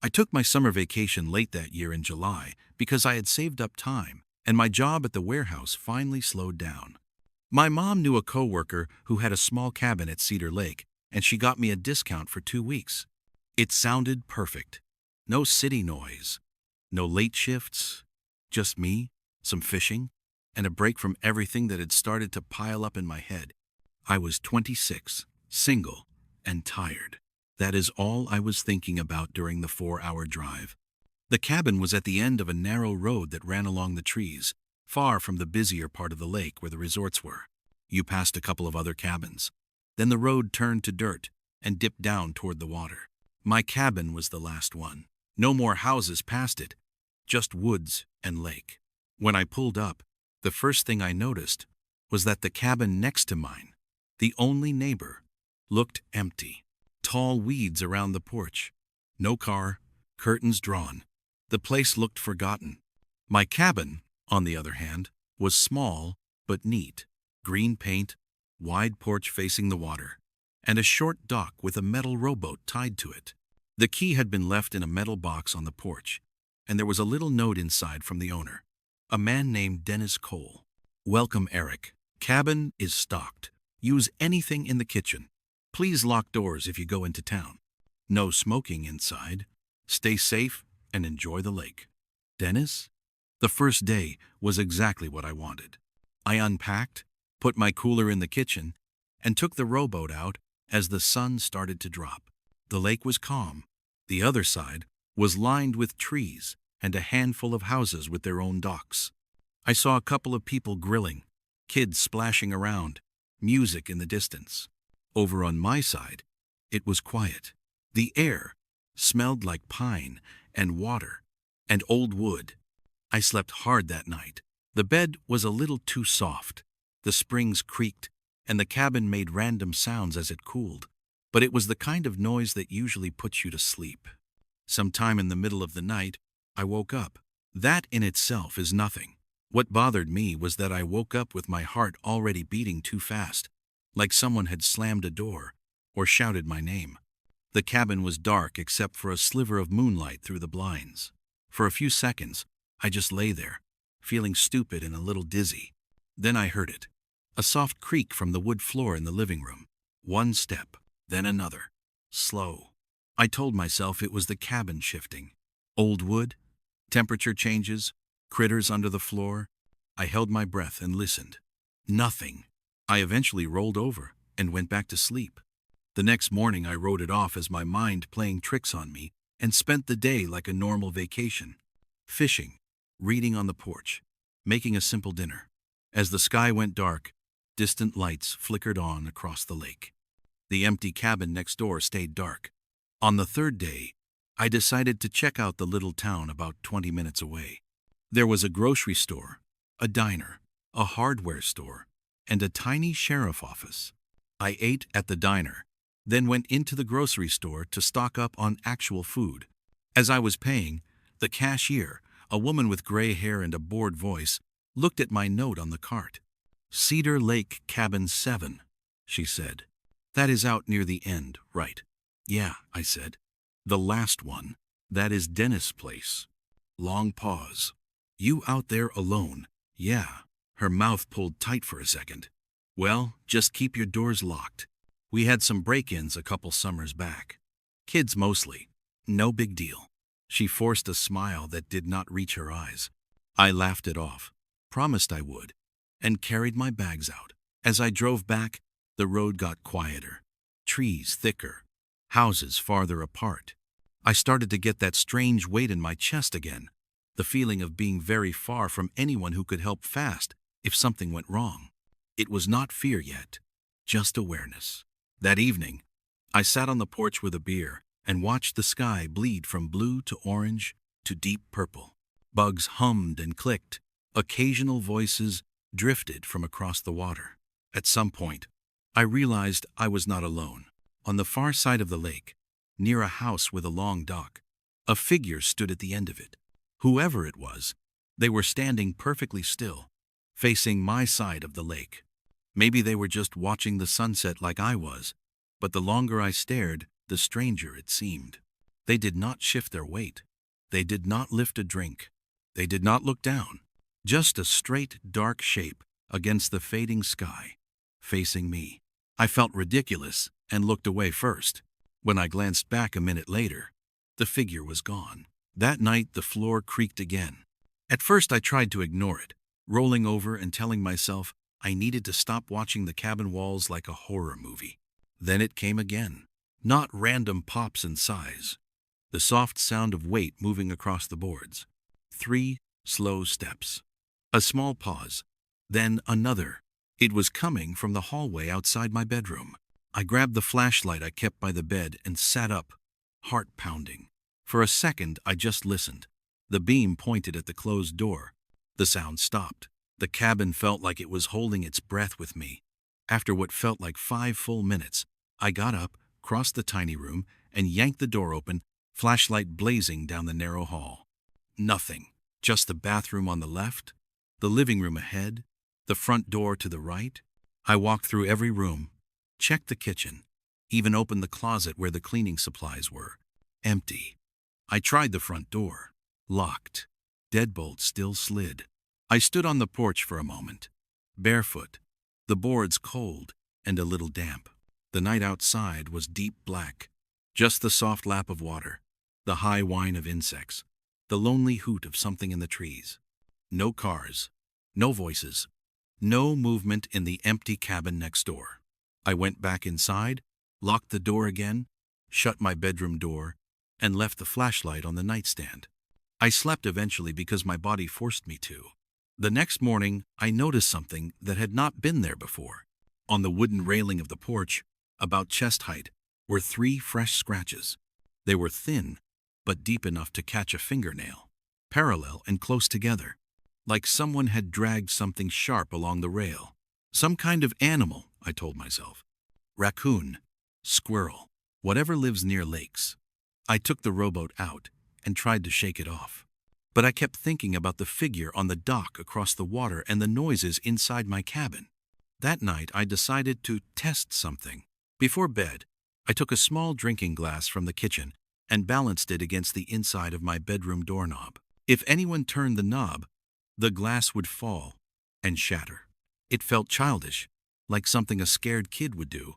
I took my summer vacation late that year in July because I had saved up time, and my job at the warehouse finally slowed down. My mom knew a coworker who had a small cabin at Cedar Lake, and she got me a discount for 2 weeks. It sounded perfect. No city noise, no late shifts, just me, some fishing, and a break from everything that had started to pile up in my head. I was 26, single, and tired. That is all I was thinking about during the 4-hour drive. The cabin was at the end of a narrow road that ran along the trees, far from the busier part of the lake where the resorts were. You passed a couple of other cabins. Then the road turned to dirt and dipped down toward the water. My cabin was the last one. No more houses past it, just woods and lake. When I pulled up, the first thing I noticed was that the cabin next to mine, the only neighbor, looked empty. Tall weeds around the porch. No car, curtains drawn. The place looked forgotten. My cabin, on the other hand, was small but neat. Green paint, wide porch facing the water, and a short dock with a metal rowboat tied to it. The key had been left in a metal box on the porch, and there was a little note inside from the owner, a man named Dennis Cole. "Welcome, Eric. Cabin is stocked. Use anything in the kitchen. Please lock doors if you go into town. No smoking inside. Stay safe and enjoy the lake. Dennis?" The first day was exactly what I wanted. I unpacked, put my cooler in the kitchen, and took the rowboat out as the sun started to drop. The lake was calm. The other side was lined with trees and a handful of houses with their own docks. I saw a couple of people grilling, kids splashing around, music in the distance. Over on my side, it was quiet. The air smelled like pine and water and old wood. I slept hard that night. The bed was a little too soft. The springs creaked, and the cabin made random sounds as it cooled. But it was the kind of noise that usually puts you to sleep. Sometime in the middle of the night, I woke up. That in itself is nothing. What bothered me was that I woke up with my heart already beating too fast, like someone had slammed a door or shouted my name. The cabin was dark except for a sliver of moonlight through the blinds. For a few seconds, I just lay there, feeling stupid and a little dizzy. Then I heard it. A soft creak from the wood floor in the living room. One step, then another. Slow. I told myself it was the cabin shifting. Old wood, temperature changes, critters under the floor. I held my breath and listened. Nothing. I eventually rolled over and went back to sleep. The next morning I wrote it off as my mind playing tricks on me and spent the day like a normal vacation. Fishing, reading on the porch, making a simple dinner. As the sky went dark, distant lights flickered on across the lake. The empty cabin next door stayed dark. On the third day, I decided to check out the little town about 20 minutes away. There was a grocery store, a diner, a hardware store, and a tiny sheriff office. I ate at the diner, then went into the grocery store to stock up on actual food. As I was paying, the cashier, a woman with gray hair and a bored voice, looked at my note on the cart. "Cedar Lake Cabin 7, she said. "That is out near the end, right?" "Yeah," I said. "The last one. That is Dennis' place." Long pause. "You out there alone?" "Yeah." Her mouth pulled tight for a second. "Well, just keep your doors locked. We had some break-ins a couple summers back. Kids mostly. No big deal." She forced a smile that did not reach her eyes. I laughed it off, promised I would, and carried my bags out. As I drove back, the road got quieter. Trees thicker. Houses farther apart. I started to get that strange weight in my chest again, the feeling of being very far from anyone who could help fast if something went wrong. It was not fear yet, just awareness. That evening, I sat on the porch with a beer and watched the sky bleed from blue to orange to deep purple. Bugs hummed and clicked. Occasional voices drifted from across the water. At some point, I realized I was not alone. On the far side of the lake, near a house with a long dock, a figure stood at the end of it. Whoever it was, they were standing perfectly still, facing my side of the lake. Maybe they were just watching the sunset like I was, but the longer I stared, the stranger it seemed. They did not shift their weight. They did not lift a drink. They did not look down. Just a straight, dark shape against the fading sky, facing me. I felt ridiculous and looked away first. When I glanced back a minute later, the figure was gone. That night, the floor creaked again. At first, I tried to ignore it, rolling over and telling myself I needed to stop watching the cabin walls like a horror movie. Then it came again. Not random pops and sighs. The soft sound of weight moving across the boards. 3 slow steps. A small pause. Then another. It was coming from the hallway outside my bedroom. I grabbed the flashlight I kept by the bed and sat up, heart pounding. For a second, I just listened. The beam pointed at the closed door. The sound stopped. The cabin felt like it was holding its breath with me. After what felt like 5 full minutes, I got up, crossed the tiny room, and yanked the door open, flashlight blazing down the narrow hall. Nothing. Just the bathroom on the left, the living room ahead, the front door to the right. I walked through every room, checked the kitchen, even opened the closet where the cleaning supplies were. Empty. I tried the front door. Locked. Deadbolt still slid. I stood on the porch for a moment, barefoot, the boards cold and a little damp. The night outside was deep black, just the soft lap of water, the high whine of insects, the lonely hoot of something in the trees. No cars, no voices, no movement in the empty cabin next door. I went back inside, locked the door again, shut my bedroom door, and left the flashlight on the nightstand. I slept eventually because my body forced me to. The next morning, I noticed something that had not been there before. On the wooden railing of the porch, about chest height, were 3 fresh scratches. They were thin, but deep enough to catch a fingernail, parallel and close together, like someone had dragged something sharp along the rail. Some kind of animal, I told myself. Raccoon, squirrel, whatever lives near lakes. I took the rowboat out and tried to shake it off. But I kept thinking about the figure on the dock across the water and the noises inside my cabin. That night, I decided to test something. Before bed, I took a small drinking glass from the kitchen and balanced it against the inside of my bedroom doorknob. If anyone turned the knob, the glass would fall and shatter. It felt childish, like something a scared kid would do,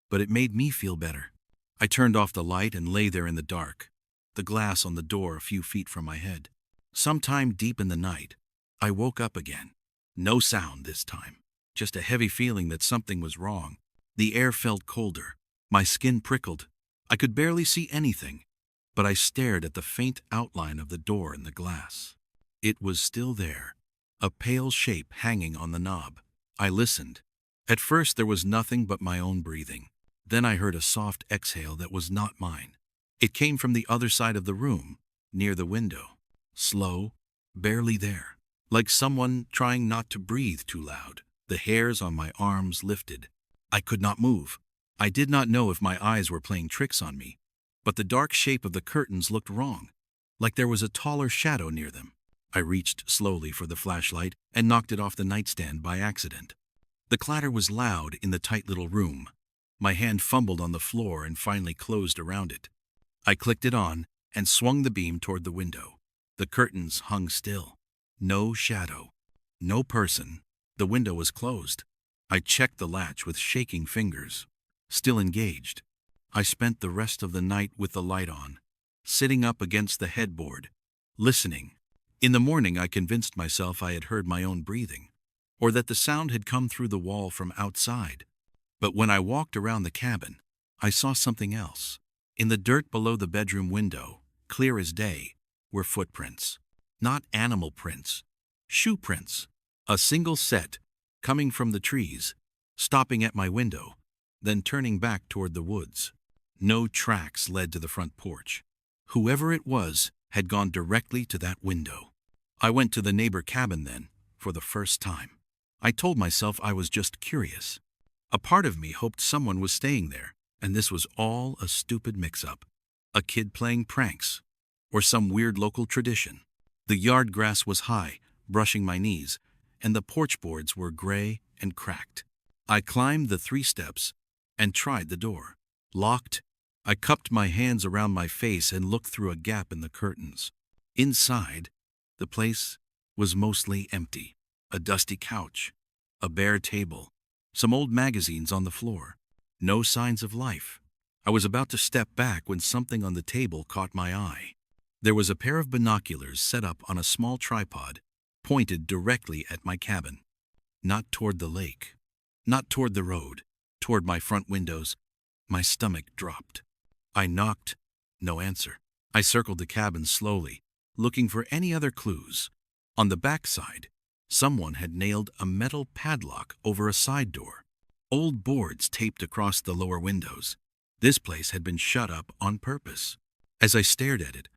but it made me feel better. I turned off the light and lay there in the dark, the glass on the door a few feet from my head. Sometime deep in the night, I woke up again. No sound this time, just a heavy feeling that something was wrong. The air felt colder. My skin prickled. I could barely see anything, but I stared at the faint outline of the door in the glass. It was still there, a pale shape hanging on the knob. I listened. At first there was nothing but my own breathing. Then I heard a soft exhale that was not mine. It came from the other side of the room, near the window. Slow, barely there, like someone trying not to breathe too loud. The hairs on my arms lifted. I could not move. I did not know if my eyes were playing tricks on me, but the dark shape of the curtains looked wrong, like there was a taller shadow near them. I reached slowly for the flashlight and knocked it off the nightstand by accident. The clatter was loud in the tight little room. My hand fumbled on the floor and finally closed around it. I clicked it on and swung the beam toward the window. The curtains hung still. No shadow. No person. The window was closed. I checked the latch with shaking fingers. Still engaged. I spent the rest of the night with the light on, sitting up against the headboard, listening. In the morning, I convinced myself I had heard my own breathing, or that the sound had come through the wall from outside. But when I walked around the cabin, I saw something else. In the dirt below the bedroom window, clear as day, were footprints. Not animal prints, shoe prints. A single set, coming from the trees, stopping at my window, then turning back toward the woods. No tracks led to the front porch. Whoever it was had gone directly to that window. I went to the neighbor cabin then, for the first time. I told myself I was just curious. A part of me hoped someone was staying there, and this was all a stupid mix-up. A kid playing pranks, or some weird local tradition. The yard grass was high, brushing my knees, and the porch boards were gray and cracked. I climbed the 3 steps and tried the door. Locked. I cupped my hands around my face and looked through a gap in the curtains. Inside, the place was mostly empty. A dusty couch, a bare table, some old magazines on the floor. No signs of life. I was about to step back when something on the table caught my eye. There was a pair of binoculars set up on a small tripod, pointed directly at my cabin. Not toward the lake, not toward the road, toward my front windows. My stomach dropped. I knocked. No answer. I circled the cabin slowly, looking for any other clues. On the backside, someone had nailed a metal padlock over a side door. Old boards taped across the lower windows. This place had been shut up on purpose. As I stared at it,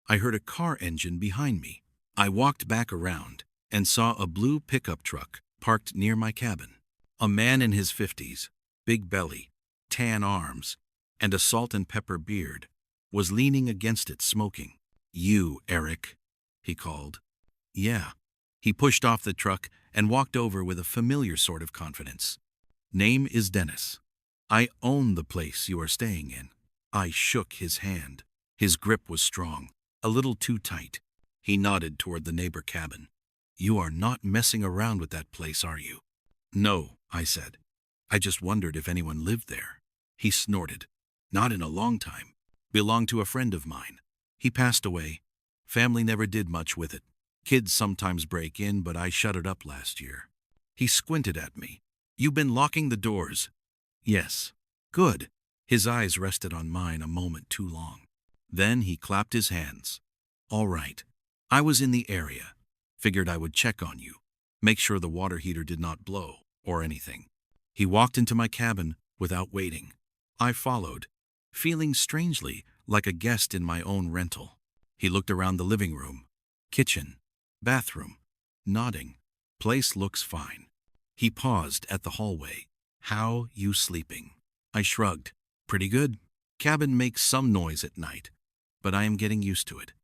I heard a car engine behind me. I walked back around and saw a blue pickup truck parked near my cabin. A man in his 50s, big belly, tan arms, and a salt and pepper beard, was leaning against it smoking. "You, Eric," he called. "Yeah." He pushed off the truck and walked over with a familiar sort of confidence. "Name is Dennis. I own the place you are staying in." I shook his hand. His grip was strong, a little too tight. He nodded toward the neighbor cabin. "You are not messing around with that place, are you?" "No," I said. "I just wondered if anyone lived there." He snorted. "Not in a long time. Belonged to a friend of mine. He passed away. Family never did much with it. Kids sometimes break in, but I shut it up last year." He squinted at me. "You been locking the doors?" "Yes." "Good." His eyes rested on mine a moment too long. Then he clapped his hands. "All right. I was in the area. Figured I would check on you. Make sure the water heater did not blow, or anything." He walked into my cabin without waiting. I followed, feeling strangely like a guest in my own rental. He looked around the living room, kitchen, bathroom, nodding. "Place looks fine." He paused at the hallway. "How you sleeping?" I shrugged. "Pretty good. Cabin makes some noise at night, but I am getting used to it."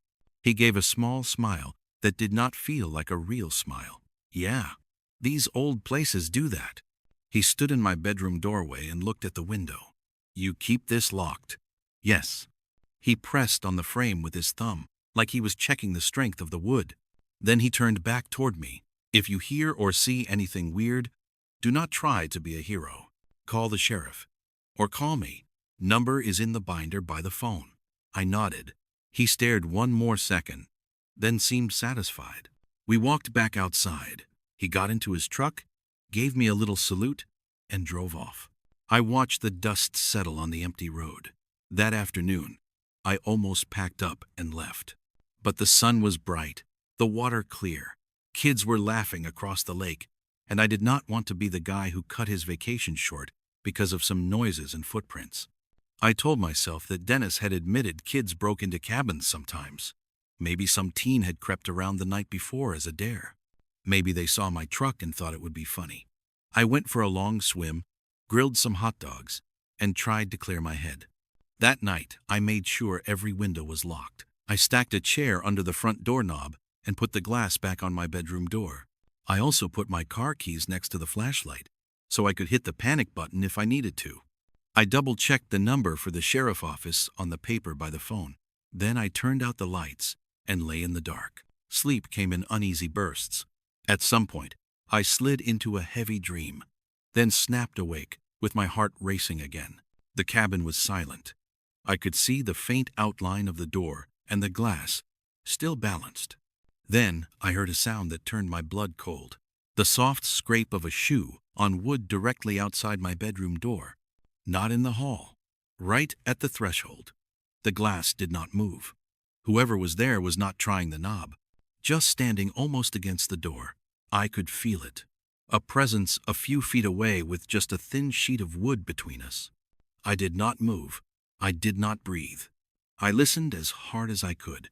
He gave a small smile that did not feel like a real smile. "Yeah, these old places do that." He stood in my bedroom doorway and looked at the window. "You keep this locked?" "Yes." He pressed on the frame with his thumb, like he was checking the strength of the wood. Then he turned back toward me. "If you hear or see anything weird, do not try to be a hero. Call the sheriff. Or call me. Number is in the binder by the phone." I nodded. He stared one more second, then seemed satisfied. We walked back outside. He got into his truck, gave me a little salute, and drove off. I watched the dust settle on the empty road. That afternoon, I almost packed up and left. But the sun was bright, the water clear. Kids were laughing across the lake, and I did not want to be the guy who cut his vacation short because of some noises and footprints. I told myself that Dennis had admitted kids broke into cabins sometimes. Maybe some teen had crept around the night before as a dare. Maybe they saw my truck and thought it would be funny. I went for a long swim, grilled some hot dogs, and tried to clear my head. That night, I made sure every window was locked. I stacked a chair under the front doorknob and put the glass back on my bedroom door. I also put my car keys next to the flashlight, so I could hit the panic button if I needed to. I double-checked the number for the sheriff office on the paper by the phone. Then I turned out the lights and lay in the dark. Sleep came in uneasy bursts. At some point, I slid into a heavy dream, then snapped awake with my heart racing again. The cabin was silent. I could see the faint outline of the door and the glass, still balanced. Then I heard a sound that turned my blood cold. The soft scrape of a shoe on wood directly outside my bedroom door. Not in the hall. Right at the threshold. The glass did not move. Whoever was there was not trying the knob. Just standing almost against the door. I could feel it. A presence a few feet away with just a thin sheet of wood between us. I did not move. I did not breathe. I listened as hard as I could.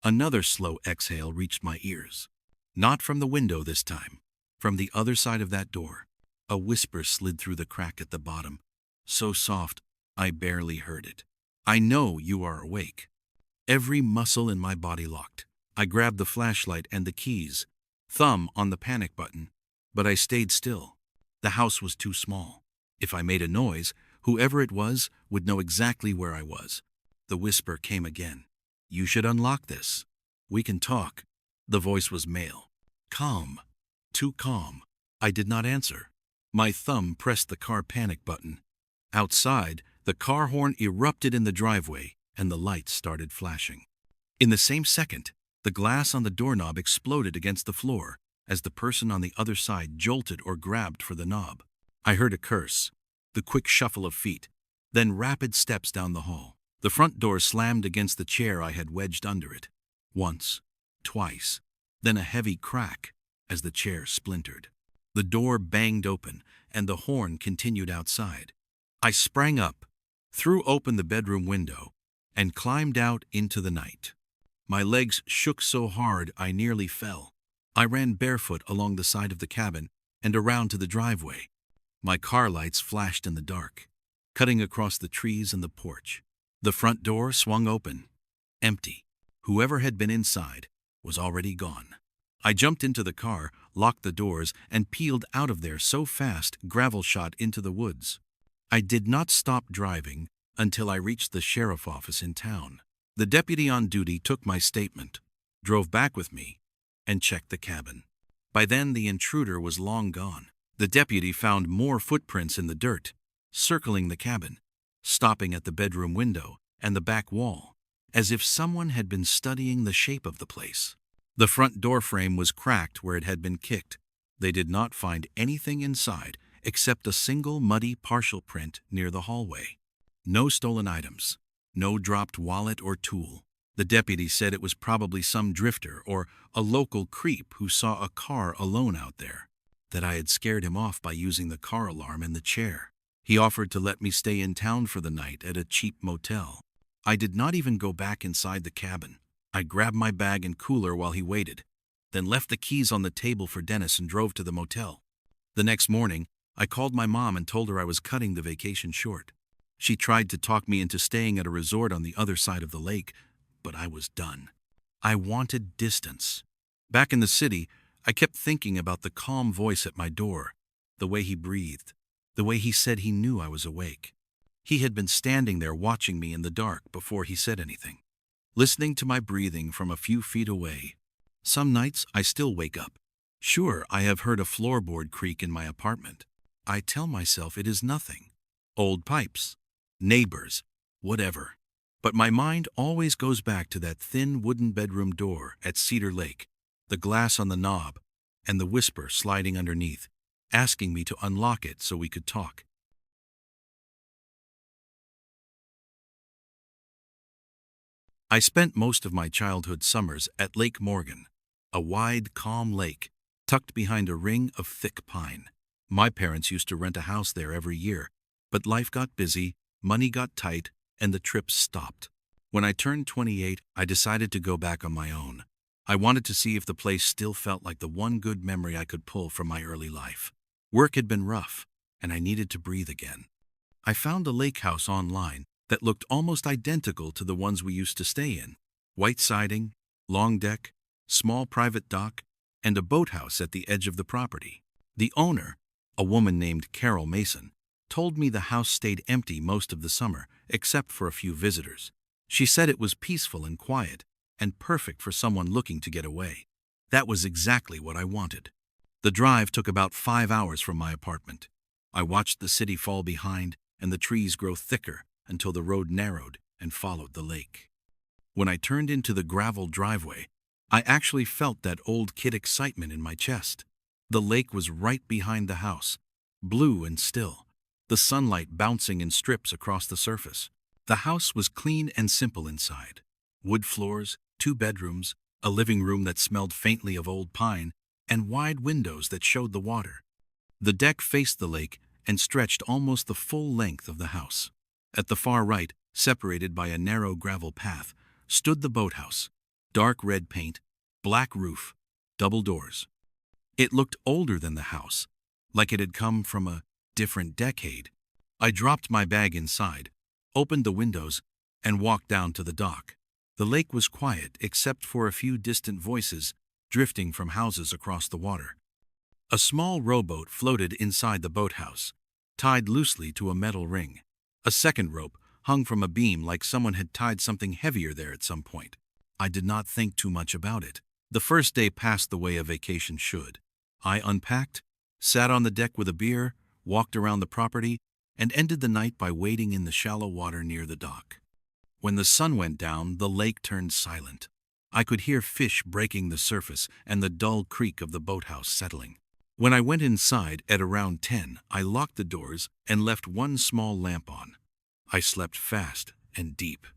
Another slow exhale reached my ears. Not from the window this time. From the other side of that door. A whisper slid through the crack at the bottom. So soft, I barely heard it. "I know you are awake." Every muscle in my body locked. I grabbed the flashlight and the keys, thumb on the panic button, but I stayed still. The house was too small. If I made a noise, Whoever it was would know exactly where I was. The whisper came again. "You should unlock this. We can talk." The voice was male. Calm. Too calm. I did not answer. My thumb pressed the car panic button. Outside, the car horn erupted in the driveway, and the lights started flashing. In the same second, the glass on the doorknob exploded against the floor as the person on the other side jolted or grabbed for the knob. I heard a curse, the quick shuffle of feet, then rapid steps down the hall. The front door slammed against the chair I had wedged under it. Once, twice, then a heavy crack as the chair splintered. The door banged open, and the horn continued outside. I sprang up, threw open the bedroom window, and climbed out into the night. My legs shook so hard I nearly fell. I ran barefoot along the side of the cabin and around to the driveway. My car lights flashed in the dark, cutting across the trees and the porch. The front door swung open, empty. Whoever had been inside was already gone. I jumped into the car, locked the doors, and peeled out of there so fast gravel shot into the woods. I did not stop driving until I reached the sheriff office in town. The deputy on duty took my statement, drove back with me, and checked the cabin. By then, the intruder was long gone. The deputy found more footprints in the dirt, circling the cabin, stopping at the bedroom window and the back wall, as if someone had been studying the shape of the place. The front door frame was cracked where it had been kicked. They did not find anything inside except a single muddy partial print near the hallway. No stolen items, no dropped wallet or tool. The deputy said it was probably some drifter or a local creep who saw a car alone out there, that I had scared him off by using the car alarm in the chair. He offered to let me stay in town for the night at a cheap motel. I did not even go back inside the cabin. I grabbed my bag and cooler while he waited, then left the keys on the table for Dennis and drove to the motel. The next morning, I called my mom and told her I was cutting the vacation short. She tried to talk me into staying at a resort on the other side of the lake, but I was done. I wanted distance. Back in the city, I kept thinking about the calm voice at my door, the way he breathed, the way he said he knew I was awake. He had been standing there watching me in the dark before he said anything, listening to my breathing from a few feet away. Some nights I still wake up. Sure, I have heard a floorboard creak in my apartment. I tell myself it is nothing. Old pipes, neighbors, whatever. But my mind always goes back to that thin wooden bedroom door at Cedar Lake, the glass on the knob, and the whisper sliding underneath, asking me to unlock it so we could talk. I spent most of my childhood summers at Lake Morgan, a wide, calm lake tucked behind a ring of thick pine. My parents used to rent a house there every year, but life got busy, money got tight, and the trips stopped. When I turned 28, I decided to go back on my own. I wanted to see if the place still felt like the one good memory I could pull from my early life. Work had been rough, and I needed to breathe again. I found a lake house online that looked almost identical to the ones we used to stay in. White siding, long deck, small private dock, and a boathouse at the edge of the property. The owner, a woman named Carol Mason, told me the house stayed empty most of the summer, except for a few visitors. She said it was peaceful and quiet, and perfect for someone looking to get away. That was exactly what I wanted. The drive took about 5 hours from my apartment. I watched the city fall behind and the trees grow thicker until the road narrowed and followed the lake. When I turned into the gravel driveway, I actually felt that old kid excitement in my chest. The lake was right behind the house, blue and still, the sunlight bouncing in strips across the surface. The house was clean and simple inside. Wood floors, 2 bedrooms, a living room that smelled faintly of old pine, and wide windows that showed the water. The deck faced the lake and stretched almost the full length of the house. At the far right, separated by a narrow gravel path, stood the boathouse. Dark red paint, black roof, double doors. It looked older than the house, like it had come from a different decade. I dropped my bag inside, opened the windows, and walked down to the dock. The lake was quiet except for a few distant voices drifting from houses across the water. A small rowboat floated inside the boathouse, tied loosely to a metal ring. A second rope hung from a beam like someone had tied something heavier there at some point. I did not think too much about it. The first day passed the way a vacation should. I unpacked, sat on the deck with a beer, walked around the property, and ended the night by wading in the shallow water near the dock. When the sun went down, the lake turned silent. I could hear fish breaking the surface and the dull creak of the boathouse settling. When I went inside at around 10, I locked the doors and left one small lamp on. I slept fast and deep.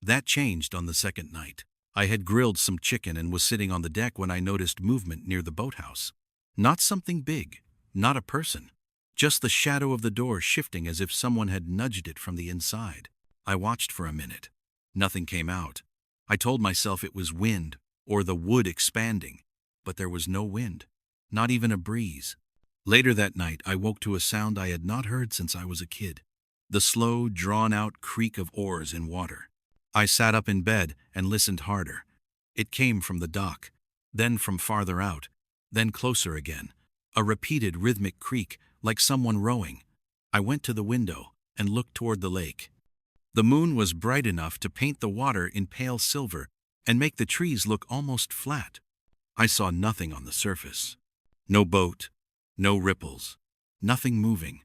That changed on the second night. I had grilled some chicken and was sitting on the deck when I noticed movement near the boathouse. Not something big, not a person, just the shadow of the door shifting as if someone had nudged it from the inside. I watched for a minute. Nothing came out. I told myself it was wind or the wood expanding, but there was no wind, not even a breeze. Later that night, I woke to a sound I had not heard since I was a kid. The slow, drawn-out creak of oars in water. I sat up in bed and listened harder. It came from the dock, then from farther out, then closer again. A repeated rhythmic creak, like someone rowing. I went to the window and looked toward the lake. The moon was bright enough to paint the water in pale silver and make the trees look almost flat. I saw nothing on the surface. No boat, no ripples, nothing moving.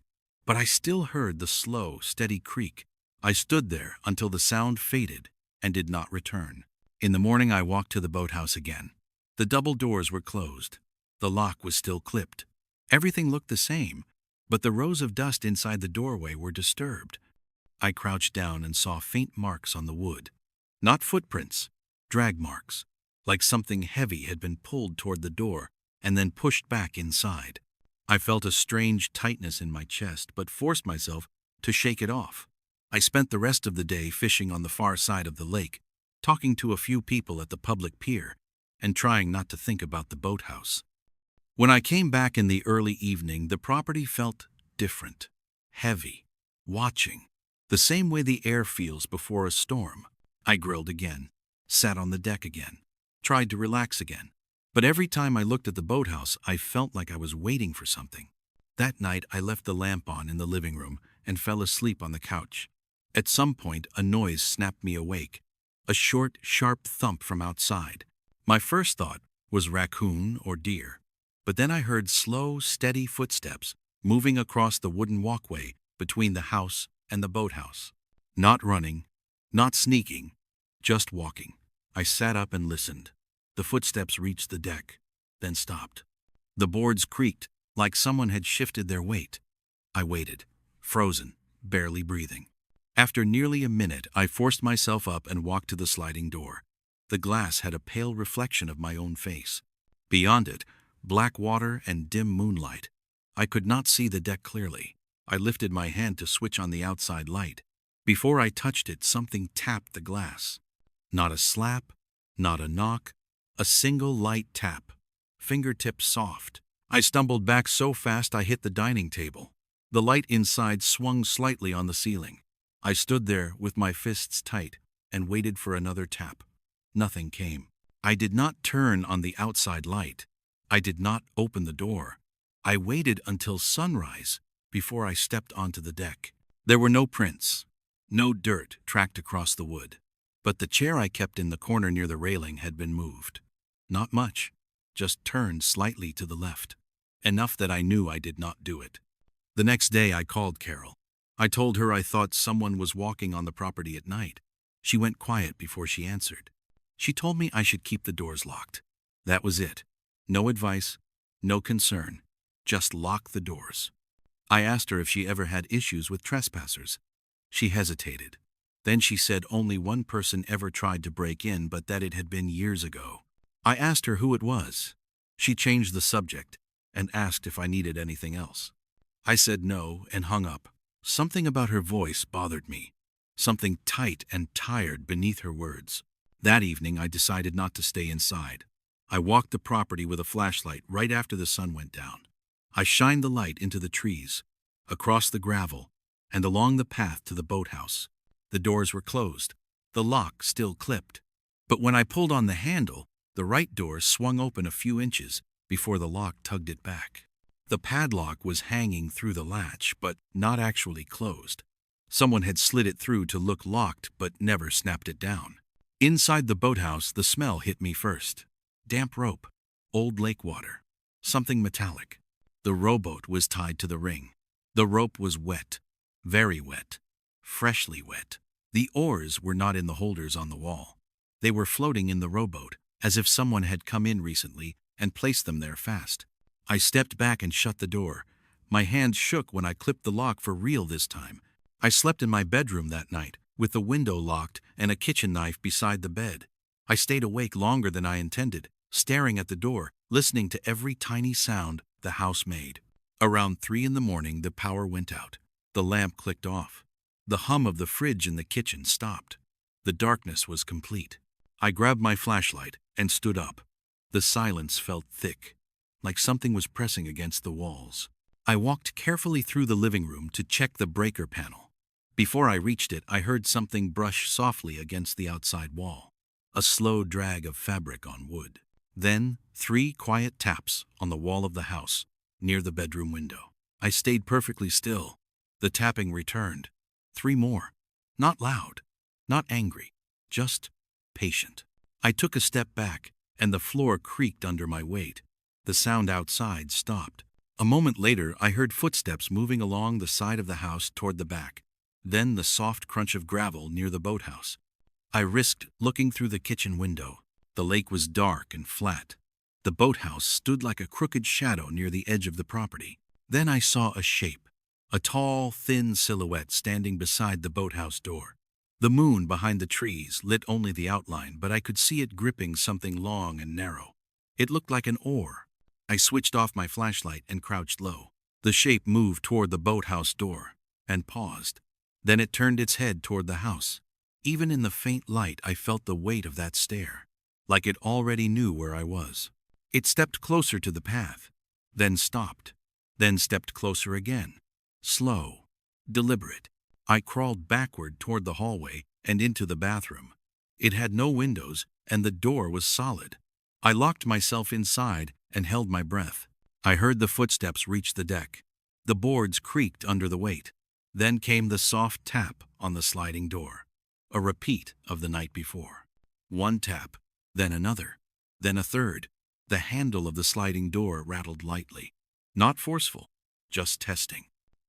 But I still heard the slow, steady creak. I stood there until the sound faded and did not return. In the morning, I walked to the boathouse again. The double doors were closed. The lock was still clipped. Everything looked the same, but the rows of dust inside the doorway were disturbed. I crouched down and saw faint marks on the wood. Not footprints, drag marks, like something heavy had been pulled toward the door and then pushed back inside. I felt a strange tightness in my chest, but forced myself to shake it off. I spent the rest of the day fishing on the far side of the lake, talking to a few people at the public pier, and trying not to think about the boathouse. When I came back in the early evening, the property felt different, heavy, watching, the same way the air feels before a storm. I grilled again, sat on the deck again, tried to relax again. But every time I looked at the boathouse, I felt like I was waiting for something. That night, I left the lamp on in the living room and fell asleep on the couch. At some point, a noise snapped me awake, a short, sharp thump from outside. My first thought was raccoon or deer, but then I heard slow, steady footsteps moving across the wooden walkway between the house and the boathouse. Not running, not sneaking, just walking. I sat up and listened. The footsteps reached the deck, then stopped. The boards creaked like someone had shifted their weight. I waited, frozen, barely breathing. After nearly a minute, I forced myself up and walked to the sliding door. The glass had a pale reflection of my own face. Beyond it, black water and dim moonlight. I could not see the deck clearly. I lifted my hand to switch on the outside light. Before I touched it, something tapped the glass. Not a slap, not a knock, a single light tap, fingertips soft. I stumbled back so fast I hit the dining table. The light inside swung slightly on the ceiling. I stood there with my fists tight and waited for another tap. Nothing came. I did not turn on the outside light. I did not open the door. I waited until sunrise before I stepped onto the deck. There were no prints, no dirt tracked across the wood. But the chair I kept in the corner near the railing had been moved. Not much, just turned slightly to the left. Enough that I knew I did not do it. The next day I called Carol. I told her I thought someone was walking on the property at night. She went quiet before she answered. She told me I should keep the doors locked. That was it. No advice, no concern, just lock the doors. I asked her if she ever had issues with trespassers. She hesitated. Then she said only one person ever tried to break in, but that it had been years ago. I asked her who it was. She changed the subject and asked if I needed anything else. I said no and hung up. Something about her voice bothered me, something tight and tired beneath her words. That evening, I decided not to stay inside. I walked the property with a flashlight right after the sun went down. I shined the light into the trees, across the gravel, and along the path to the boathouse. The doors were closed, the lock still clipped. But when I pulled on the handle, the right door swung open a few inches before the lock tugged it back. The padlock was hanging through the latch, but not actually closed. Someone had slid it through to look locked but never snapped it down. Inside the boathouse, the smell hit me first. Damp rope, old lake water, something metallic. The rowboat was tied to the ring. The rope was wet, very wet, freshly wet. The oars were not in the holders on the wall. They were floating in the rowboat, as if someone had come in recently and placed them there fast. I stepped back and shut the door. My hands shook when I clipped the lock for real this time. I slept in my bedroom that night, with the window locked and a kitchen knife beside the bed. I stayed awake longer than I intended, staring at the door, listening to every tiny sound the house made. Around 3 in the morning, the power went out. The lamp clicked off. The hum of the fridge in the kitchen stopped. The darkness was complete. I grabbed my flashlight and stood up. The silence felt thick, like something was pressing against the walls. I walked carefully through the living room to check the breaker panel. Before I reached it, I heard something brush softly against the outside wall. A slow drag of fabric on wood. Then 3 quiet taps on the wall of the house, near the bedroom window. I stayed perfectly still. The tapping returned. 3 more. Not loud, not angry, just patient. I took a step back, and the floor creaked under my weight. The sound outside stopped. A moment later, I heard footsteps moving along the side of the house toward the back. Then the soft crunch of gravel near the boathouse. I risked looking through the kitchen window. The lake was dark and flat. The boathouse stood like a crooked shadow near the edge of the property. Then I saw a shape, a tall, thin silhouette standing beside the boathouse door. The moon behind the trees lit only the outline, but I could see it gripping something long and narrow. It looked like an oar. I switched off my flashlight and crouched low. The shape moved toward the boathouse door and paused. Then it turned its head toward the house. Even in the faint light, I felt the weight of that stare, like it already knew where I was. It stepped closer to the path, then stopped, then stepped closer again. Slow, deliberate. I crawled backward toward the hallway and into the bathroom. It had no windows, and the door was solid. I locked myself inside and held my breath. I heard the footsteps reach the deck. The boards creaked under the weight. Then came the soft tap on the sliding door, a repeat of the night before. 1 tap, then another, then a third. The handle of the sliding door rattled lightly. Not forceful, just testing.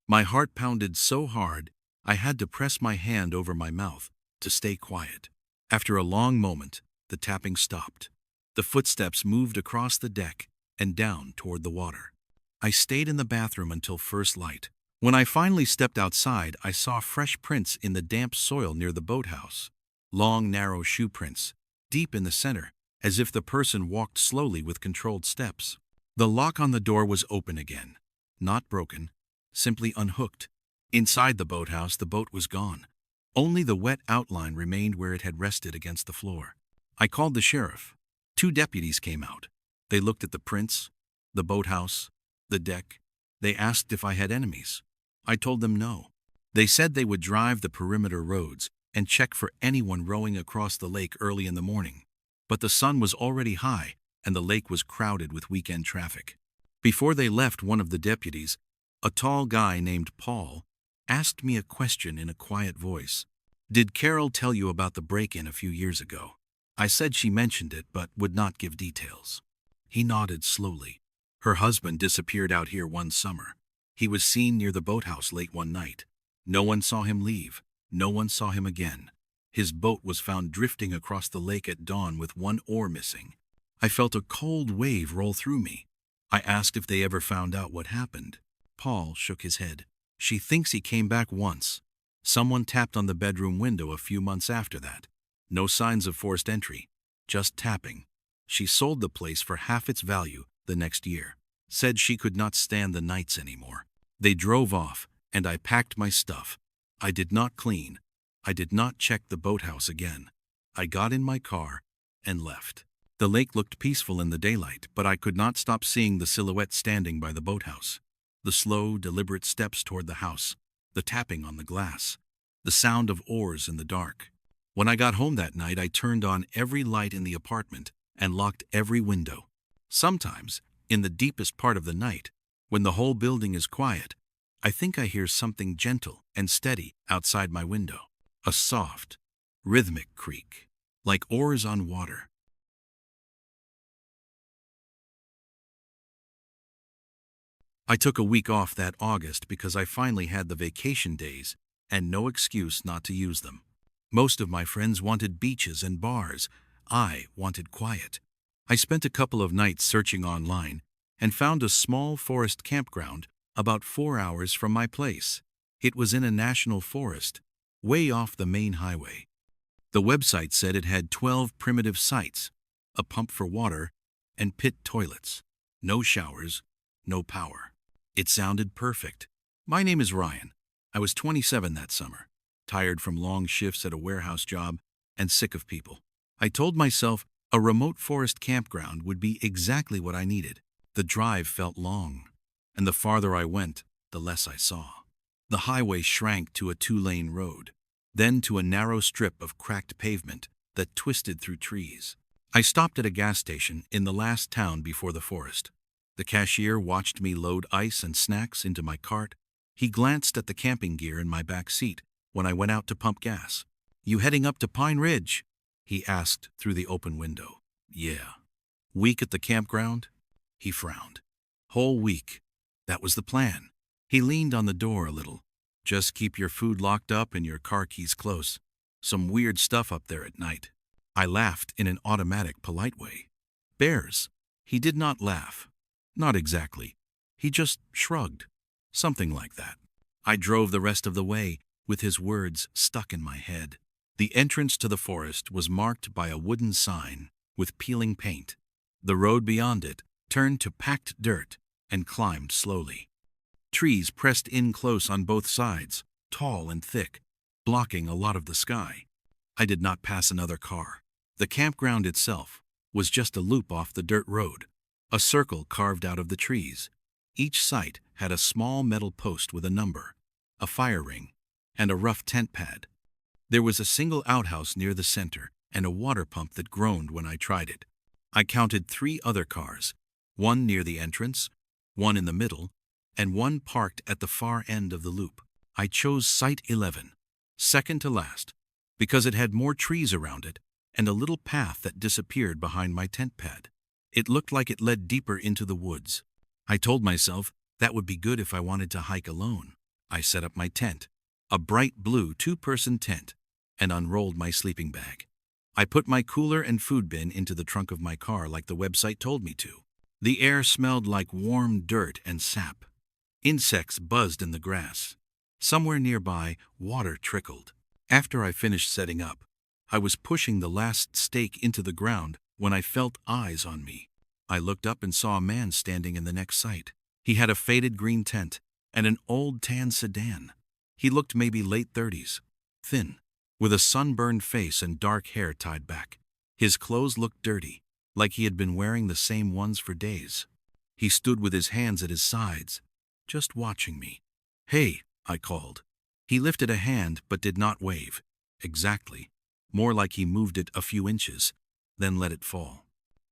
My heart pounded so hard, I had to press my hand over my mouth to stay quiet. After a long moment, the tapping stopped. The footsteps moved across the deck and down toward the water. I stayed in the bathroom until first light. When I finally stepped outside, I saw fresh prints in the damp soil near the boathouse. Long, narrow shoe prints, deep in the center, as if the person walked slowly with controlled steps. The lock on the door was open again. Not broken, simply unhooked. Inside the boathouse, the boat was gone. Only the wet outline remained where it had rested against the floor. I called the sheriff. 2 deputies came out. They looked at the prints, the boathouse, the deck. They asked if I had enemies. I told them no. They said they would drive the perimeter roads and check for anyone rowing across the lake early in the morning. But the sun was already high, and the lake was crowded with weekend traffic. Before they left, one of the deputies, a tall guy named Paul, asked me a question in a quiet voice. "Did Carol tell you about the break-in a few years ago?" I said she mentioned it, but would not give details. He nodded slowly. "Her husband disappeared out here one summer. He was seen near the boathouse late one night. No one saw him leave. No one saw him again. His boat was found drifting across the lake at dawn with 1 oar missing." I felt a cold wave roll through me. I asked if they ever found out what happened. Paul shook his head. "She thinks he came back once. Someone tapped on the bedroom window a few months after that. No signs of forced entry, just tapping. She sold the place for half its value the next year. Said she could not stand the nights anymore." They drove off, and I packed my stuff. I did not clean. I did not check the boathouse again. I got in my car and left. The lake looked peaceful in the daylight, but I could not stop seeing the silhouette standing by the boathouse. The slow, deliberate steps toward the house, the tapping on the glass, the sound of oars in the dark. When I got home that night, I turned on every light in the apartment and locked every window. Sometimes, in the deepest part of the night, when the whole building is quiet, I think I hear something gentle and steady outside my window. A soft, rhythmic creak, like oars on water. I took a week off that August because I finally had the vacation days and no excuse not to use them. Most of my friends wanted beaches and bars. I wanted quiet. I spent a couple of nights searching online and found a small forest campground about 4 hours from my place. It was in a national forest, way off the main highway. The website said it had 12 primitive sites, a pump for water, and pit toilets. No showers, no power. It sounded perfect. My name is Ryan. I was 27 that summer, tired from long shifts at a warehouse job and sick of people. I told myself a remote forest campground would be exactly what I needed. The drive felt long, and the farther I went, the less I saw. The highway shrank to a 2-lane road, then to a narrow strip of cracked pavement that twisted through trees. I stopped at a gas station in the last town before the forest. The cashier watched me load ice and snacks into my cart. He glanced at the camping gear in my back seat when I went out to pump gas. "You heading up to Pine Ridge?" he asked through the open window. "Yeah." "Week at the campground?" He frowned. "Whole week. That was the plan." He leaned on the door a little. "Just keep your food locked up and your car keys close. Some weird stuff up there at night." I laughed in an automatic, polite way. "Bears?" He did not laugh. Not exactly. He just shrugged. Something like that. I drove the rest of the way with his words stuck in my head. The entrance to the forest was marked by a wooden sign with peeling paint. The road beyond it turned to packed dirt and climbed slowly. Trees pressed in close on both sides, tall and thick, blocking a lot of the sky. I did not pass another car. The campground itself was just a loop off the dirt road, a circle carved out of the trees. Each site had a small metal post with a number, a fire ring, and a rough tent pad. There was a single outhouse near the center and a water pump that groaned when I tried it. I counted 3 other cars, one near the entrance, one in the middle, and one parked at the far end of the loop. I chose Site 11, second to last, because it had more trees around it and a little path that disappeared behind my tent pad. It looked like it led deeper into the woods. I told myself that would be good if I wanted to hike alone. I set up my tent, a bright blue 2-person tent, and unrolled my sleeping bag. I put my cooler and food bin into the trunk of my car like the website told me to. The air smelled like warm dirt and sap. Insects buzzed in the grass. Somewhere nearby, water trickled. After I finished setting up, I was pushing the last stake into the ground when I felt eyes on me. I looked up and saw a man standing in the next site. He had a faded green tent and an old tan sedan. He looked maybe late 30s, thin, with a sunburned face and dark hair tied back. His clothes looked dirty, like he had been wearing the same ones for days. He stood with his hands at his sides, just watching me. "Hey," I called. He lifted a hand but did not wave. Exactly. More like he moved it a few inches, then let it fall.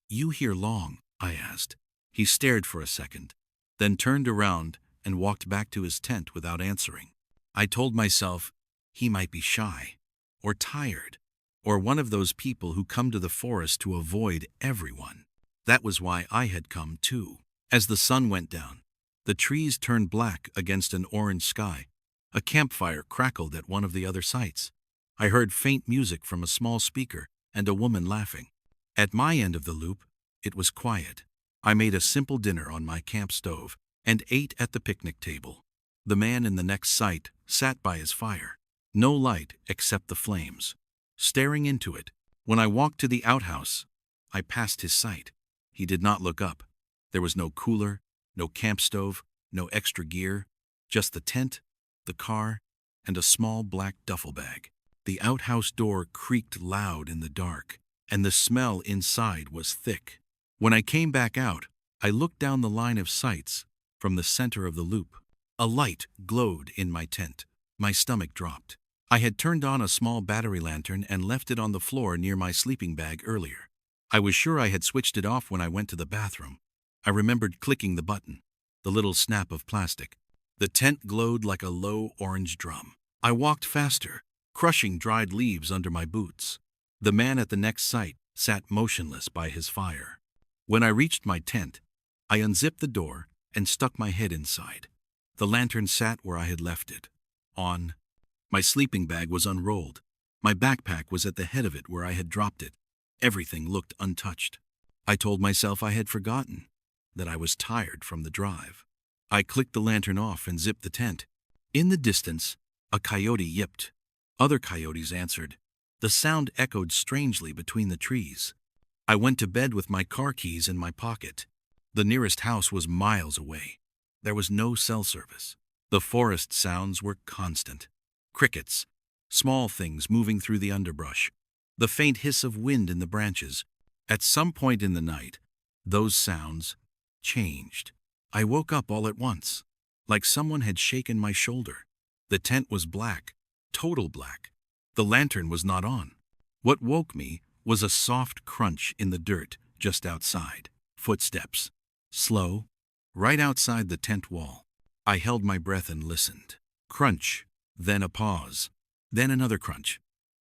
"You here long?" I asked. He stared for a second, then turned around and walked back to his tent without answering. I told myself he might be shy, or tired, or one of those people who come to the forest to avoid everyone. That was why I had come too. As the sun went down, the trees turned black against an orange sky. A campfire crackled at one of the other sites. I heard faint music from a small speaker and a woman laughing. At my end of the loop, it was quiet. I made a simple dinner on my camp stove and ate at the picnic table. The man in the next site sat by his fire, no light except the flames, staring into it. When I walked to the outhouse, I passed his site. He did not look up. There was no cooler, no camp stove, no extra gear, just the tent, the car, and a small black duffel bag. The outhouse door creaked loud in the dark, and the smell inside was thick. When I came back out, I looked down the line of sights from the center of the loop. A light glowed in my tent. My stomach dropped. I had turned on a small battery lantern and left it on the floor near my sleeping bag earlier. I was sure I had switched it off when I went to the bathroom. I remembered clicking the button, the little snap of plastic. The tent glowed like a low orange drum. I walked faster, crushing dried leaves under my boots. The man at the next site sat motionless by his fire. When I reached my tent, I unzipped the door and stuck my head inside. The lantern sat where I had left it. My sleeping bag was unrolled. My backpack was at the head of it where I had dropped it. Everything looked untouched. I told myself I had forgotten, that I was tired from the drive. I clicked the lantern off and zipped the tent. In the distance, a coyote yipped. Other coyotes answered. The sound echoed strangely between the trees. I went to bed with my car keys in my pocket. The nearest house was miles away. There was no cell service. The forest sounds were constant. Crickets, small things moving through the underbrush, the faint hiss of wind in the branches. At some point in the night, those sounds changed. I woke up all at once, like someone had shaken my shoulder. The tent was black, total black. The lantern was not on. What woke me was a soft crunch in the dirt just outside. Footsteps, slow, right outside the tent wall. I held my breath and listened. Crunch, then a pause, then another crunch,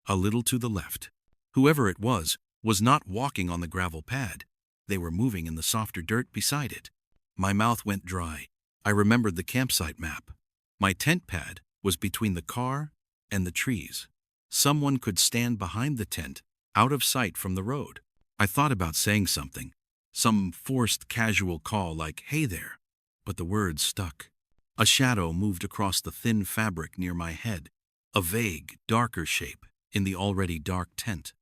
a little to the left. Whoever it was not walking on the gravel pad. They were moving in the softer dirt beside it. My mouth went dry. I remembered the campsite map. My tent pad was between the car and the trees. Someone could stand behind the tent, out of sight from the road. I thought about saying something, some forced casual call like, "Hey there," but the words stuck. A shadow moved across the thin fabric near my head, a vague, darker shape in the already dark tent.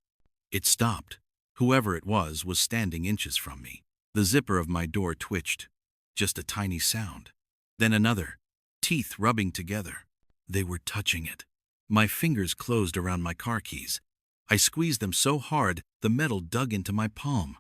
It stopped. Whoever it was standing inches from me. The zipper of my door twitched. Just a tiny sound. Then another. Teeth rubbing together. They were touching it. My fingers closed around my car keys. I squeezed them so hard, the metal dug into my palm.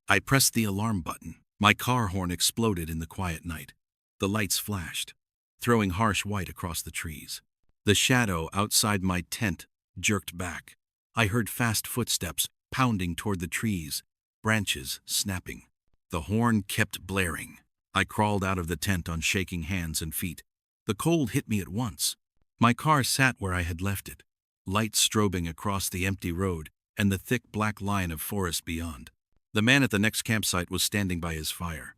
I pressed the alarm button. My car horn exploded in the quiet night. The lights flashed, throwing harsh white across the trees. The shadow outside my tent jerked back. I heard fast footsteps pounding toward the trees, branches snapping. The horn kept blaring. I crawled out of the tent on shaking hands and feet. The cold hit me at once. My car sat where I had left it, lights strobing across the empty road and the thick black line of forest beyond. The man at the next campsite was standing by his fire.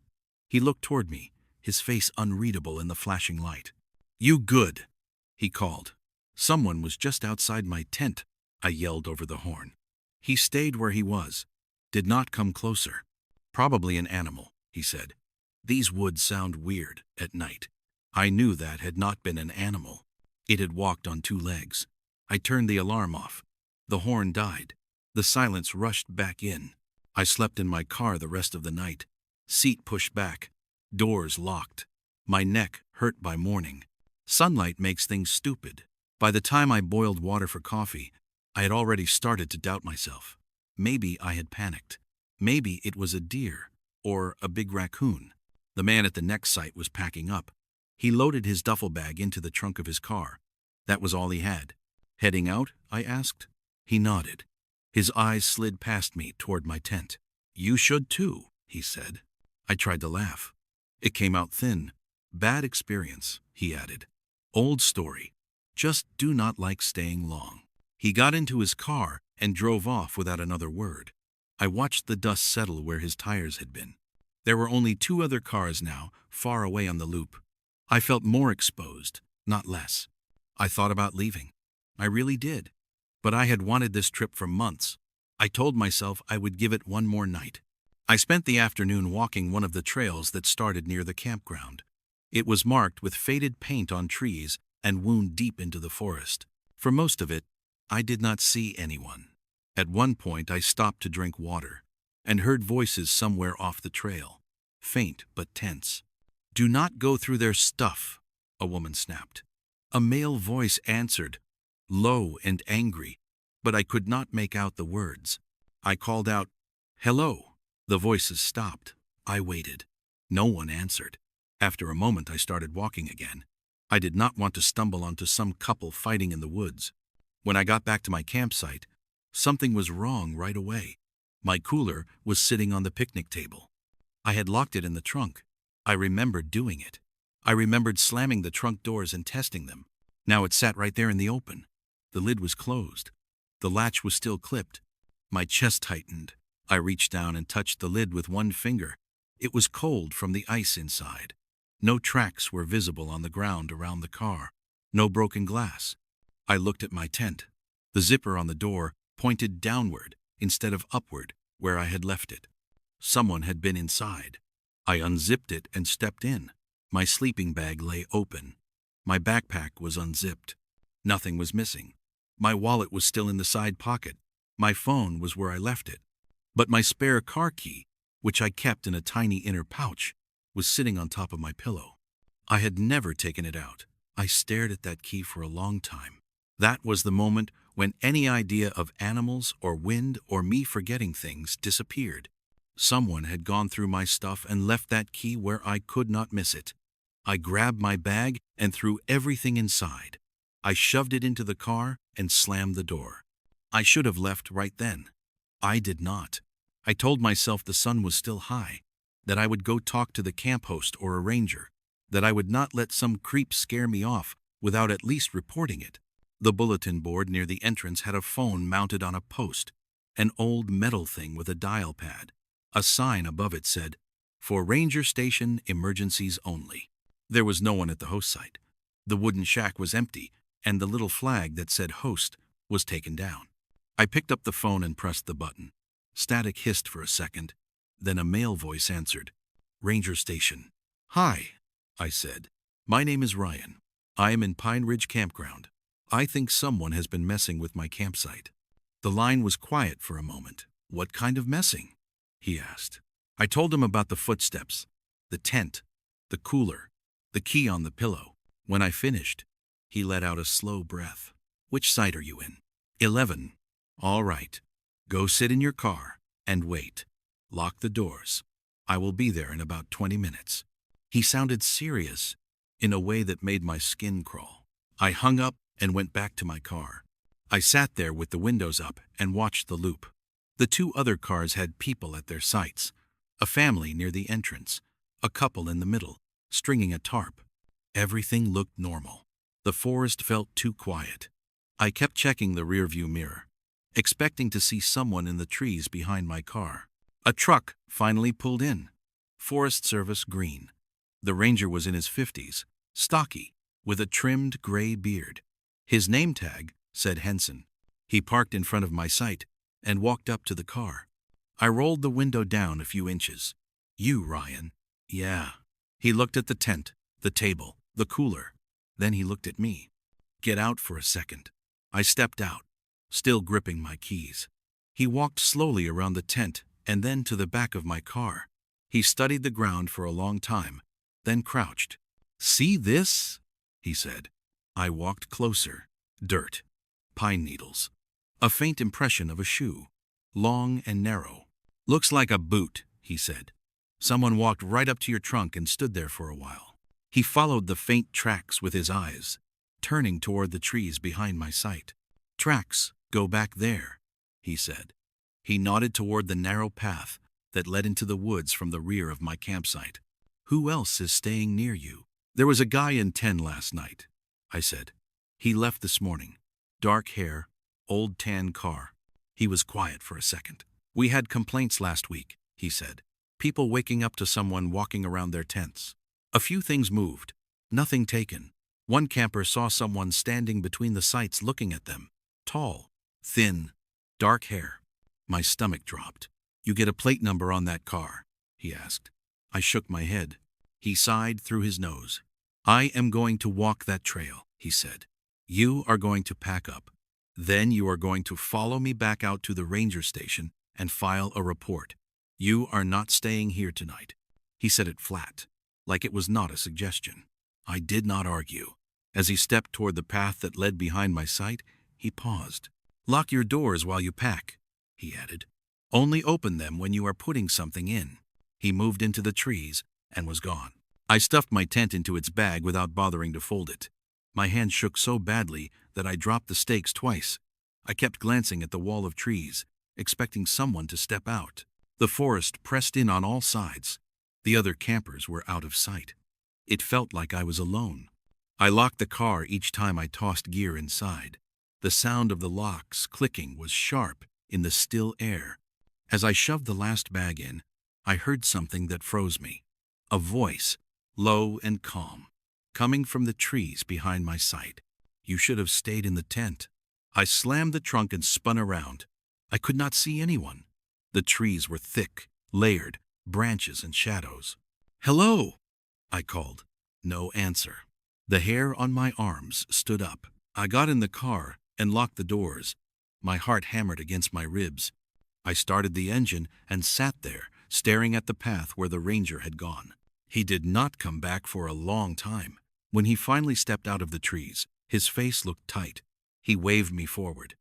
He looked toward me, his face unreadable in the flashing light. "You good," he called. Someone was just outside my tent, I yelled over the horn. He stayed where he was, did not come closer. "Probably an animal," he said. "These woods sound weird at night." I knew that had not been an animal. It had walked on two legs. I turned the alarm off. The horn died. The silence rushed back in. I slept in my car the rest of the night. Seat pushed back, doors locked. My neck hurt by morning. Sunlight makes things stupid. By the time I boiled water for coffee, I had already started to doubt myself. Maybe I had panicked. Maybe it was a deer or a big raccoon. The man at the next site was packing up. He loaded his duffel bag into the trunk of his car. That was all he had. "Heading out?" I asked. He nodded. His eyes slid past me toward my tent. "You should too," he said. I tried to laugh. It came out thin. "Bad experience," he added. "Old story. Just do not like staying long." He got into his car and drove off without another word. I watched the dust settle where his tires had been. There were only two other cars now, far away on the loop. I felt more exposed, not less. I thought about leaving. I really did. But I had wanted this trip for months. I told myself I would give it one more night. I spent the afternoon walking one of the trails that started near the campground. It was marked with faded paint on trees and wound deep into the forest. For most of it, I did not see anyone. At one point, I stopped to drink water and heard voices somewhere off the trail, faint but tense. "Do not go through their stuff," a woman snapped. A male voice answered, low and angry, but I could not make out the words. I called out, "Hello." The voices stopped. I waited. No one answered. After a moment, I started walking again. I did not want to stumble onto some couple fighting in the woods. When I got back to my campsite, something was wrong right away. My cooler was sitting on the picnic table. I had locked it in the trunk. I remembered doing it. I remembered slamming the trunk doors and testing them. Now it sat right there in the open. The lid was closed. The latch was still clipped. My chest tightened. I reached down and touched the lid with one finger. It was cold from the ice inside. No tracks were visible on the ground around the car. No broken glass. I looked at my tent. The zipper on the door pointed downward instead of upward, where I had left it. Someone had been inside. I unzipped it and stepped in. My sleeping bag lay open. My backpack was unzipped. Nothing was missing. My wallet was still in the side pocket. My phone was where I left it. But my spare car key, which I kept in a tiny inner pouch, was sitting on top of my pillow. I had never taken it out. I stared at that key for a long time. That was the moment when any idea of animals or wind or me forgetting things disappeared. Someone had gone through my stuff and left that key where I could not miss it. I grabbed my bag and threw everything inside. I shoved it into the car and slammed the door. I should have left right then. I did not. I told myself the sun was still high, that I would go talk to the camp host or a ranger, that I would not let some creep scare me off without at least reporting it. The bulletin board near the entrance had a phone mounted on a post, an old metal thing with a dial pad. A sign above it said, "For Ranger Station, emergencies only." There was no one at the host site. The wooden shack was empty, and the little flag that said host was taken down. I picked up the phone and pressed the button. Static hissed for a second. Then a male voice answered. "Ranger Station." "Hi," I said. "My name is Ryan. I am in Pine Ridge Campground. I think someone has been messing with my campsite." The line was quiet for a moment. "What kind of messing?" he asked. I told him about the footsteps, the tent, the cooler, the key on the pillow. When I finished, he let out a slow breath. "Which site are you in?" 11. "All right. Go sit in your car and wait. Lock the doors. I will be there in about 20 minutes. He sounded serious in a way that made my skin crawl. I hung up and went back to my car. I sat there with the windows up and watched the loop. The two other cars had people at their sites, a family near the entrance, a couple in the middle, stringing a tarp. Everything looked normal. The forest felt too quiet. I kept checking the rearview mirror, expecting to see someone in the trees behind my car. A truck finally pulled in. Forest Service green. The ranger was in his 50s, stocky, with a trimmed gray beard. His name tag said Henson. He parked in front of my site and walked up to the car. I rolled the window down a few inches. "You, Ryan?" "Yeah." He looked at the tent, the table, the cooler. Then he looked at me. "Get out for a second." I stepped out, still gripping my keys. He walked slowly around the tent and then to the back of my car. He studied the ground for a long time, then crouched. "See this?" he said. I walked closer. Dirt. Pine needles. A faint impression of a shoe. Long and narrow. "Looks like a boot," he said. "Someone walked right up to your trunk and stood there for a while." He followed the faint tracks with his eyes, turning toward the trees behind my site. "Tracks go back there," he said. He nodded toward the narrow path that led into the woods from the rear of my campsite. "Who else is staying near you?" "There was a guy in 10 last night," I said. "He left this morning. Dark hair, old tan car." He was quiet for a second. "We had complaints last week," he said. "People waking up to someone walking around their tents. A few things moved. Nothing taken. One camper saw someone standing between the sites looking at them. Tall, thin, dark hair." My stomach dropped. "You get a plate number on that car?" he asked. I shook my head. He sighed through his nose. "I am going to walk that trail," he said. "You are going to pack up. Then you are going to follow me back out to the ranger station and file a report. You are not staying here tonight." He said it flat, like it was not a suggestion. I did not argue. As he stepped toward the path that led behind my site, he paused. "Lock your doors while you pack," he added. "Only open them when you are putting something in." He moved into the trees and was gone. I stuffed my tent into its bag without bothering to fold it. My hand shook so badly that I dropped the stakes twice. I kept glancing at the wall of trees, expecting someone to step out. The forest pressed in on all sides. The other campers were out of sight. It felt like I was alone. I locked the car each time I tossed gear inside. The sound of the locks clicking was sharp in the still air. As I shoved the last bag in, I heard something that froze me. A voice, low and calm, coming from the trees behind my sight. "You should have stayed in the tent." I slammed the trunk and spun around. I could not see anyone. The trees were thick, layered, branches and shadows. "Hello," I called. No answer. The hair on my arms stood up. I got in the car and locked the doors. My heart hammered against my ribs. I started the engine and sat there, staring at the path where the ranger had gone. He did not come back for a long time. When he finally stepped out of the trees, his face looked tight. He waved me forward.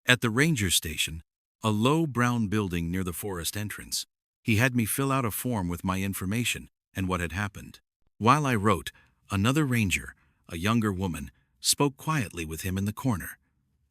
At the ranger station, a low brown building near the forest entrance, he had me fill out a form with my information and what had happened. While I wrote, another ranger, a younger woman, spoke quietly with him in the corner.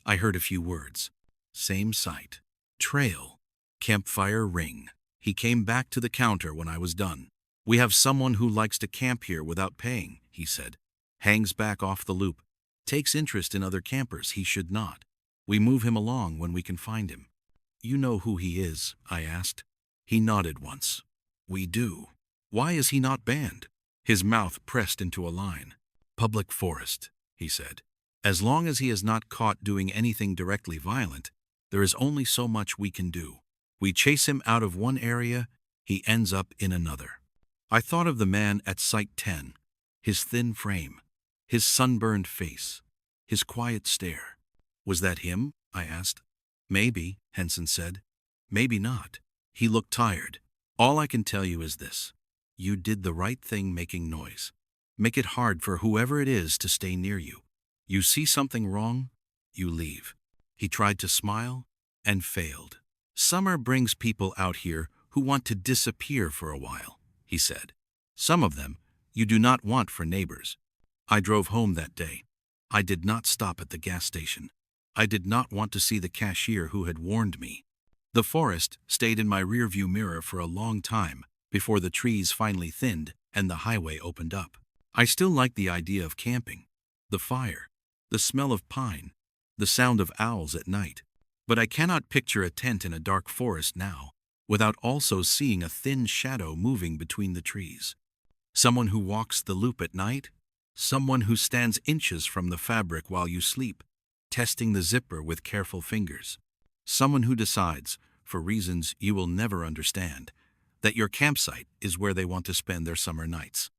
I heard a few words. Same site. Trail. Campfire ring. He came back to the counter when I was done. "We have someone who likes to camp here without paying," he said. "Hangs back off the loop. Takes interest in other campers he should not. We move him along when we can find him." "You know who he is?" I asked. He nodded once. "We do." "Why is he not banned?" His mouth pressed into a line. "Public forest," he said. "As long as he is not caught doing anything directly violent, there is only so much we can do. We chase him out of one area, he ends up in another." I thought of the man at Site 10, his thin frame, his sunburned face, his quiet stare. "Was that him?" I asked. "Maybe," Henson said. "Maybe not." He looked tired. "All I can tell you is this. You did the right thing making noise. Make it hard for whoever it is to stay near you. You see something wrong, you leave." He tried to smile and failed. "Summer brings people out here who want to disappear for a while," he said. "Some of them you do not want for neighbors." I drove home that day. I did not stop at the gas station. I did not want to see the cashier who had warned me. The forest stayed in my rearview mirror for a long time before the trees finally thinned and the highway opened up. I still like the idea of camping, the fire, the smell of pine, the sound of owls at night. But I cannot picture a tent in a dark forest now without also seeing a thin shadow moving between the trees. Someone who walks the loop at night? Someone who stands inches from the fabric while you sleep, testing the zipper with careful fingers. Someone who decides, for reasons you will never understand, that your campsite is where they want to spend their summer nights.